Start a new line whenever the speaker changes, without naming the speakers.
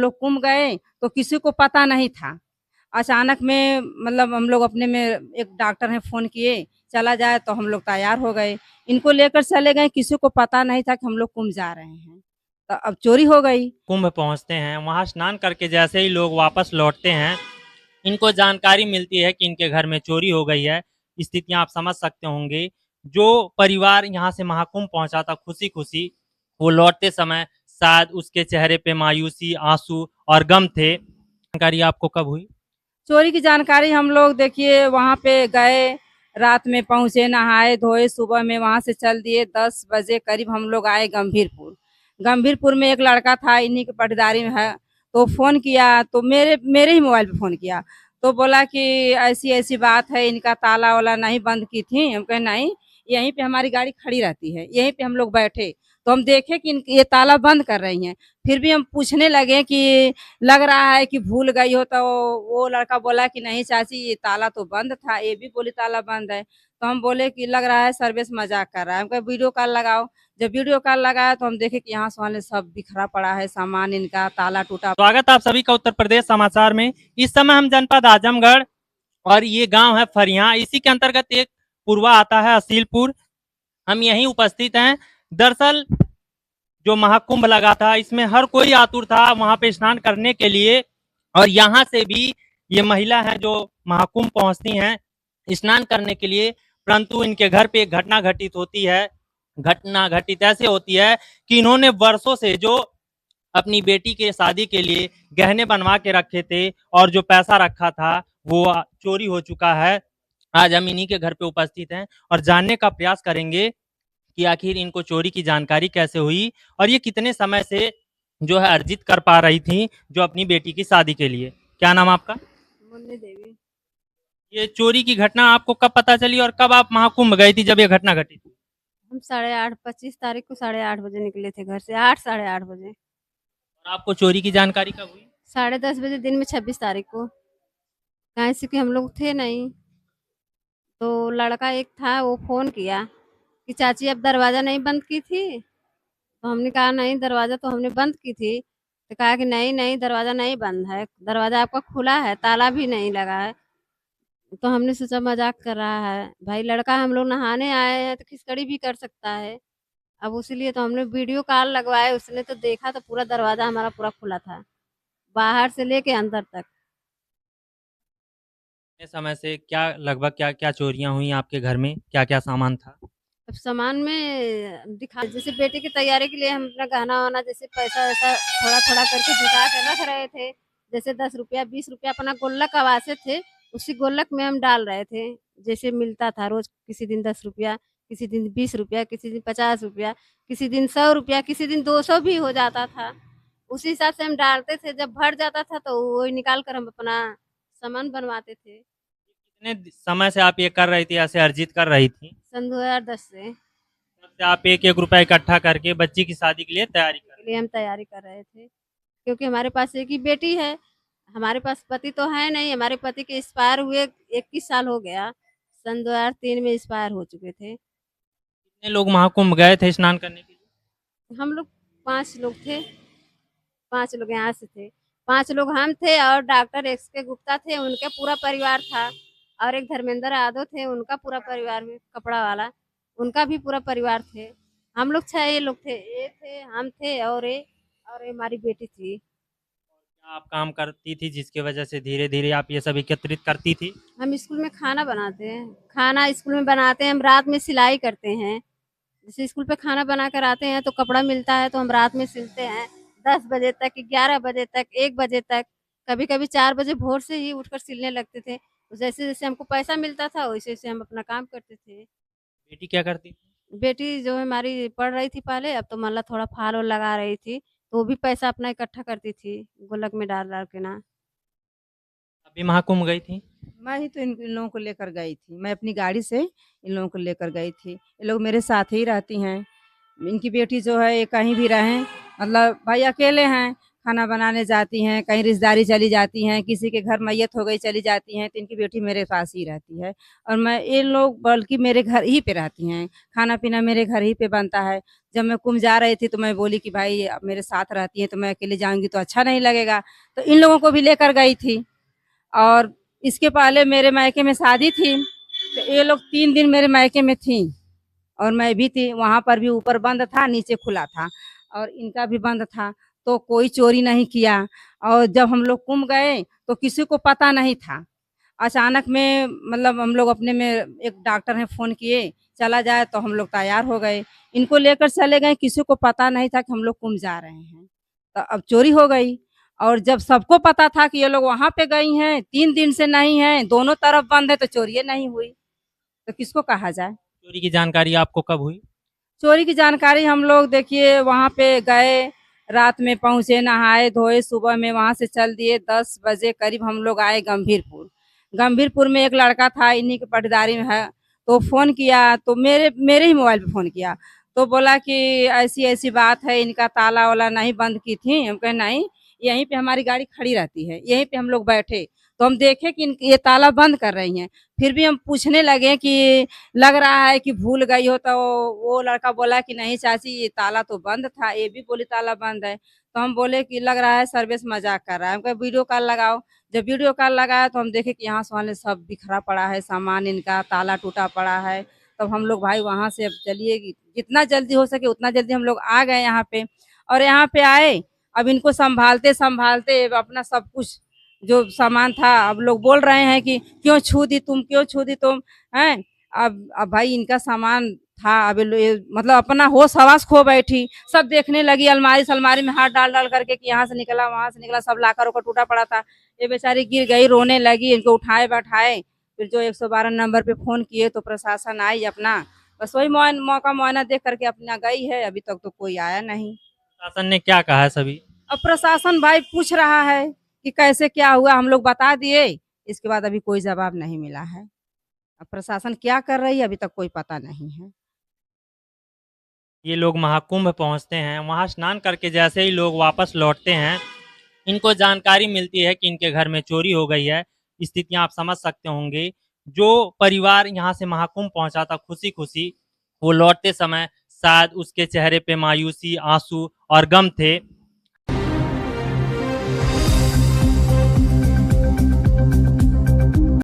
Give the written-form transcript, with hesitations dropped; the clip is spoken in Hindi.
लोग कुंभ गए तो किसी को पता नहीं था। अचानक में मतलब हम लोग अपने में एक डॉक्टर हैं फ़ोन किए, चला जाए तो हम लोग तैयार हो गए। इनको लेकर चले गए, किसी को पता नहीं था कि हम लोग कुंभ जा रहे हैं। तो अब चोरी हो गई।
कुंभ पहुंचते हैं, वहां स्नान करके जैसे ही लोग वापस लौटते हैं, इनको जानकारी मिलती है कि इनके घर में चोरी हो गई है। स्थितियां आप समझ सकते होंगे। जो परिवार यहाँ से महाकुंभ पहुंचा था खुशी खुशी, वो लौटते समय शायद उसके चेहरे पे मायूसी, आंसू और गम थे। जानकारी आपको कब हुई?
चोरी की जानकारी हम लोग देखिए वहाँ पे गए, रात में पहुँचे, नहाए-धोए, सुबह में वहाँ से चल दिए, 10 बजे करीब हम लोग आए गंभीरपुर। गंभीरपुर में एक लड़का था, इन्हीं के पटदारी में है, तो फ़ोन किया, तो मेरे मेरे ही मोबाइल पे फ़ोन किया, तो बोला कि ऐसी-ऐसी बात है, इनका ताला-वाला नहीं बंद की थी। हम कहे नहीं, यहीं पे हमारी गाड़ी खड़ी रहती है, यहीं पे हम लोग बैठे, तो हम देखे कि ये ताला बंद कर रही हैं। फिर भी हम पूछने लगे कि लग रहा है कि भूल गई हो, तो वो लड़का बोला कि नहीं चाची ये ताला तो बंद था, ये भी बोली ताला बंद है। तो हम बोले कि लग रहा है सर्विस मजाक कर रहा है। हम कहे वीडियो कॉल लगाओ। जब वीडियो कॉल लगाया तो हम देखे कि यहाँ सामने सब बिखरा पड़ा है, सामान इनका ताला टूटा।
स्वागत है आप सभी का उत्तर प्रदेश समाचार में। इस समय हम जनपद आजमगढ़ और ये गांव है फरिया, इसी के अंतर्गत एक पूर्वा आता है असीलपुर। हम यहीं उपस्थित हैं। दरअसल जो महाकुंभ लगा था, इसमें हर कोई आतुर था वहां पे स्नान करने के लिए। और यहाँ से भी ये महिला है जो महाकुंभ पहुंचती हैं स्नान करने के लिए, परंतु इनके घर पे एक घटना घटित होती है। घटना घटित ऐसे होती है कि इन्होंने वर्षों से जो अपनी बेटी के शादी के लिए गहने बनवा के रखे थे और जो पैसा रखा था वो चोरी हो चुका है। आज हम इन्हीं के घर पे उपस्थित हैं और जानने का प्रयास करेंगे कि आखिर इनको चोरी की जानकारी कैसे हुई और ये कितने समय से जो है अर्जित कर पा रही थी जो अपनी बेटी की शादी के लिए। क्या नाम आपका?
मुन्नी देवी।
ये चोरी की घटना आपको कब पता चली और कब आप महाकुंभ गई थी जब ये घटना घटी थी?
हम 8:30 25 तारीख को 8:30 बजे निकले थे घर से, 8 8:30 बजे।
और आपको चोरी की जानकारी कब हुई?
10:30 बजे दिन में 26 तारीख को। कहाँ से कि हम लोग थे नहीं, तो लड़का एक था वो फ़ोन किया कि चाची अब दरवाज़ा नहीं बंद की थी? तो हमने कहा नहीं दरवाज़ा तो हमने बंद की थी। तो कहा कि नहीं, नहीं दरवाज़ा नहीं बंद है, दरवाज़ा आपका खुला है, ताला भी नहीं लगा है। तो हमने सोचा मज़ाक कर रहा है। भाई लड़का हम लोग नहाने आए हैं तो खिसकड़ी भी कर सकता है। अब उसीलिए तो हमने वीडियो कॉल लगवाए, उसने तो देखा तो पूरा दरवाज़ा हमारा पूरा खुला था, बाहर से लेके अंदर तक।
कितने समय से क्या लगभग क्या क्या चोरियां हुई आपके घर में, क्या क्या सामान था?
अब सामान में दिखा जैसे बेटे की तैयारी के लिए हम अपना गहना-वहना जैसे पैसा-वैसा थोड़ा-थोड़ा करके जुटा के रख रहे थे। जैसे ₹10 ₹20 अपना गुल्लक कवासे थे, उसी गुल्लक में हम डाल रहे थे। जैसे मिलता था रोज़ किसी दिन ₹10 किसी दिन ₹20 किसी दिन ₹50 किसी दिन ₹100 किसी दिन 200 भी हो जाता था। उसी हिसाब से हम डालते थे, जब भर जाता था तो वही निकाल कर हम अपना सामान बनवाते थे।
कितने समय से आप ये कर रही थी, ऐसे अर्जित कर रही थी?
सन 2010 से
तब से आप एक एक रुपया इकट्ठा करके बच्ची की शादी के लिए तैयारी कर
के
रहे
लिए हम तैयारी कर रहे थे। क्योंकि हमारे पास एक ही बेटी है, हमारे पास पति तो है नहीं, हमारे पति के एक्सपायर हुए 21 साल हो गया, सन 2003 में एक्सपायर हो चुके थे।
कितने लोग महाकुंभ गए थे स्नान करने के लिए?
हम लोग 5 लोग थे, 5 लोग यहाँ से थे, 5 लोग हम थे और डॉक्टर एक्स के गुप्ता थे, उनका पूरा परिवार था और एक धर्मेंद्र यादव थे, उनका पूरा परिवार में कपड़ा वाला, उनका भी पूरा परिवार थे। हम लोग 6 लोग थे, ये थे, हम थे और ये हमारी बेटी थी।
क्या आप काम करती थी जिसकी वजह से धीरे धीरे आप ये सब एकत्रित करती थी?
हम स्कूल में खाना बनाते हैं, खाना स्कूल में बनाते हैं, हम रात में सिलाई करते हैं। जैसे स्कूल पे खाना बना कर आते हैं तो कपड़ा मिलता है तो हम रात में सिलते हैं, 10 बजे तक, 11 बजे तक, 1 बजे तक, कभी-कभी 4 बजे भोर से ही उठकर सिलने लगते थे। तो जैसे-जैसे हमको पैसा मिलता था वैसे-वैसे हम अपना काम करते थे।
बेटी क्या करती थी?
बेटी जो है हमारी पढ़ रही थी पहले, अब तो मान ला थोड़ा फाल-वाल लगा रही थी, तो वो भी पैसा अपना इकट्ठा करती थी, गुल्लक में डाल-डाल के ना।
अभी महाकुंभ गई थी?
मैं ही तो इन लोगों को लेकर गई थी। मैं अपनी गाड़ी से इन लोगों को लेकर गई थी। ये लोग मेरे साथ ही रहती हैं। इनकी बेटी जो है ये कहीं भी रहें मतलब भाई अकेले हैं, खाना बनाने जाती हैं, कहीं रिश्तेदारी चली जाती हैं, किसी के घर मैयत हो गई चली जाती हैं, तो इनकी बेटी मेरे पास ही रहती है। और मैं ये लोग बल्कि मेरे घर ही पे रहती हैं, खाना-पीना मेरे घर ही पे बनता है। जब मैं कुंभ जा रही थी तो मैं बोली कि भाई आप मेरे साथ रहती हैं, तो मैं अकेले जाऊँगी तो अच्छा नहीं लगेगा, तो इन लोगों को भी लेकर गई थी। और इसके पहले मेरे मायके में शादी थी, तो ये लोग 3 दिन मेरे मायके में थीं और मैं भी थी। वहाँ पर भी ऊपर बंद था, नीचे खुला था और इनका भी बंद था, तो कोई चोरी नहीं किया। और जब हम लोग कुंभ गए, तो किसी को पता नहीं था। अचानक में मतलब हम लोग अपने में एक डॉक्टर हैं फ़ोन किए, चला जाए तो हम लोग तैयार हो गए। इनको लेकर चले गए, किसी को पता नहीं था कि हम लोग कुंभ जा रहे हैं। तो अब चोरी हो गई और जब सबको पता था कि ये लोग वहाँ पे गई हैं, 3 दिन से नहीं हैं, दोनों तरफ बंद है तो चोरी नहीं हुई, तो किसको कहा जाए?
चोरी की जानकारी आपको कब हुई?
चोरी की जानकारी हम लोग देखिए वहाँ पे गए, रात में पहुँचे, नहाए-धोए, सुबह में वहाँ से चल दिए, 10 बजे करीब हम लोग आए गंभीरपुर। गंभीरपुर में एक लड़का था, इन्हीं के पटदारी में है, तो फ़ोन किया, तो मेरे मेरे ही मोबाइल पे फ़ोन किया, तो बोला कि ऐसी-ऐसी बात है, इनका ताला-वाला नहीं बंद की थी। हम कहे नहीं, यहीं पे हमारी गाड़ी खड़ी रहती है, यहीं पे हम लोग बैठे, तो हम देखे कि ये ताला बंद कर रही हैं। फिर भी हम पूछने लगे कि लग रहा है कि भूल गई हो, तो वो लड़का बोला कि नहीं चाची ये ताला तो बंद था, ये भी बोली ताला बंद है। तो हम बोले कि लग रहा है सर्विस मज़ाक कर रहा है। हम कहे वीडियो कॉल लगाओ। जब वीडियो कॉल लगाया तो हम देखे कि यहाँ से वहाँ सब बिखरा पड़ा है सामान इनका, ताला टूटा पड़ा है। तब हम लोग भाई वहाँ से अब चलिए कि जितना जल्दी हो सके उतना जल्दी हम लोग आ गए यहाँ पे और यहाँ पे आए, अब इनको सँभालते-सँभालते अपना सब कुछ जो सामान था, अब लोग बोल रहे हैं कि क्यों छू दी तुम, क्यों छू दी तुम? हैं? अब भाई इनका सामान था, अब ये मतलब अपना होश-हवास खो बैठी। सब देखने लगी अलमारी-सलमारी में हाथ डाल-डाल करके कि यहाँ से निकला, वहाँ से निकला, सब लॉकर-वॉकर टूटा पड़ा था। ये बेचारी गिर गई, रोने लगी, इनको उठाए-बैठाए, फिर जो 112 नंबर पे फ़ोन किए तो प्रशासन आई अपना, बस वही मौका मुआयना देख करके अपना गई है, अभी तक तो कोई आया नहीं।
शासन ने क्या कहा है सभी?
अब प्रशासन भाई पूछ रहा है कि कैसे क्या हुआ, हम लोग बता दिए, इसके बाद अभी कोई जवाब नहीं मिला है। अब प्रशासन क्या कर रही है अभी तक कोई पता नहीं है।
ये लोग महाकुंभ पहुँचते हैं, वहाँ स्नान करके जैसे ही लोग वापस लौटते हैं, इनको जानकारी मिलती है कि इनके घर में चोरी हो गई है। स्थितियाँ आप समझ सकते होंगे। जो परिवार यहाँ से महाकुंभ पहुँचा था खुशी-खुशी, वो लौटते समय शायद उसके चेहरे पे मायूसी, आँसू और गम थे।